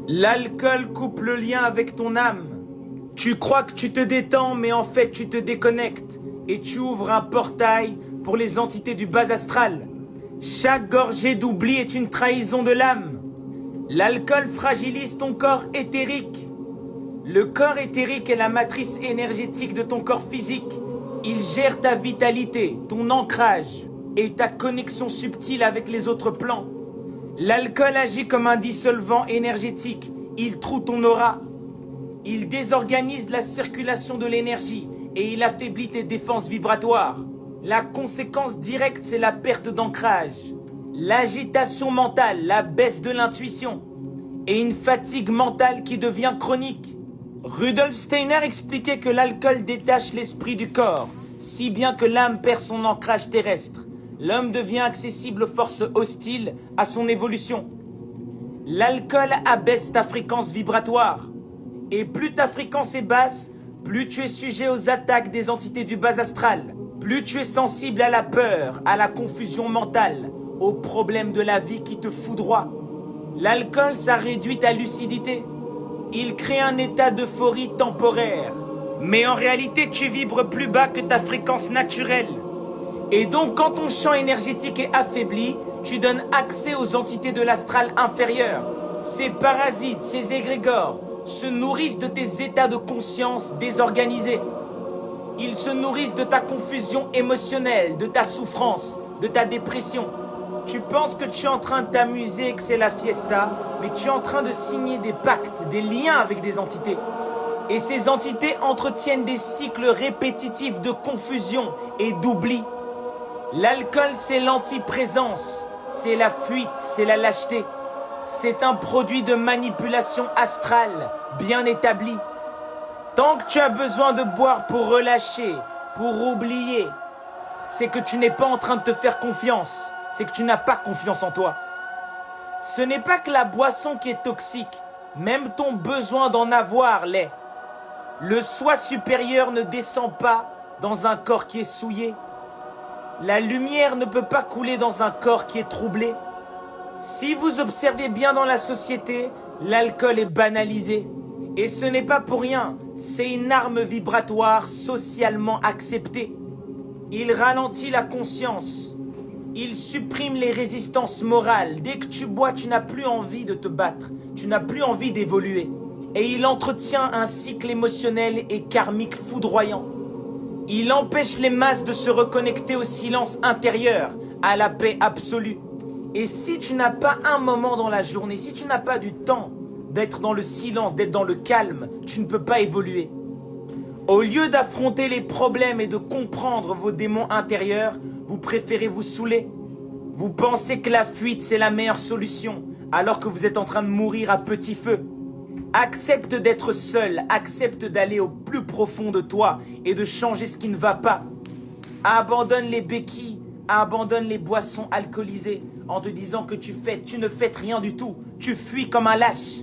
L'alcool coupe le lien avec ton âme. Tu crois que tu te détends, mais en fait tu te déconnectes. Et tu ouvres un portail pour les entités du bas astral. Chaque gorgée d'oubli est une trahison de l'âme. L'alcool fragilise ton corps éthérique. Le corps éthérique est la matrice énergétique de ton corps physique. Il gère ta vitalité, ton ancrage et ta connexion subtile avec les autres plans. L'alcool agit comme un dissolvant énergétique. Il troue ton aura. Il désorganise la circulation de l'énergie et il affaiblit tes défenses vibratoires. La conséquence directe, c'est la perte d'ancrage, l'agitation mentale, la baisse de l'intuition et une fatigue mentale qui devient chronique. Rudolf Steiner expliquait que l'alcool détache l'esprit du corps, si bien que l'âme perd son ancrage terrestre. L'homme devient accessible aux forces hostiles à son évolution. L'alcool abaisse ta fréquence vibratoire. Et plus ta fréquence est basse, plus tu es sujet aux attaques des entités du bas astral. Plus tu es sensible à la peur, à la confusion mentale, aux problèmes de la vie qui te foudroient. L'alcool, ça réduit ta lucidité. Il crée un état d'euphorie temporaire. Mais en réalité, tu vibres plus bas que ta fréquence naturelle. Et donc, quand ton champ énergétique est affaibli, tu donnes accès aux entités de l'astral inférieur. Ces parasites, ces égrégores, se nourrissent de tes états de conscience désorganisés. Ils se nourrissent de ta confusion émotionnelle, de ta souffrance, de ta dépression. Tu penses que tu es en train de t'amuser, que c'est la fiesta, mais tu es en train de signer des pactes, des liens avec des entités. Et ces entités entretiennent des cycles répétitifs de confusion et d'oubli. L'alcool, c'est l'antiprésence, c'est la fuite, c'est la lâcheté. C'est un produit de manipulation astrale, bien établi. Tant que tu as besoin de boire pour relâcher, pour oublier, c'est que tu n'es pas en train de te faire confiance, c'est que tu n'as pas confiance en toi. Ce n'est pas que la boisson qui est toxique, même ton besoin d'en avoir l'est. Le soi supérieur ne descend pas dans un corps qui est souillé. La lumière ne peut pas couler dans un corps qui est troublé. Si vous observez bien dans la société, l'alcool est banalisé. Et ce n'est pas pour rien, c'est une arme vibratoire socialement acceptée. Il ralentit la conscience. Il supprime les résistances morales. Dès que tu bois, tu n'as plus envie de te battre. Tu n'as plus envie d'évoluer. Et il entretient un cycle émotionnel et karmique foudroyant. Il empêche les masses de se reconnecter au silence intérieur, à la paix absolue. Et si tu n'as pas un moment dans la journée, si tu n'as pas du temps d'être dans le silence, d'être dans le calme, tu ne peux pas évoluer. Au lieu d'affronter les problèmes et de comprendre vos démons intérieurs, vous préférez vous saouler. Vous pensez que la fuite, c'est la meilleure solution, alors que vous êtes en train de mourir à petit feu. Accepte d'être seul, accepte d'aller au plus profond de toi et de changer ce qui ne va pas. Abandonne les béquilles, abandonne les boissons alcoolisées en te disant que tu ne fêtes rien du tout. Tu fuis comme un lâche.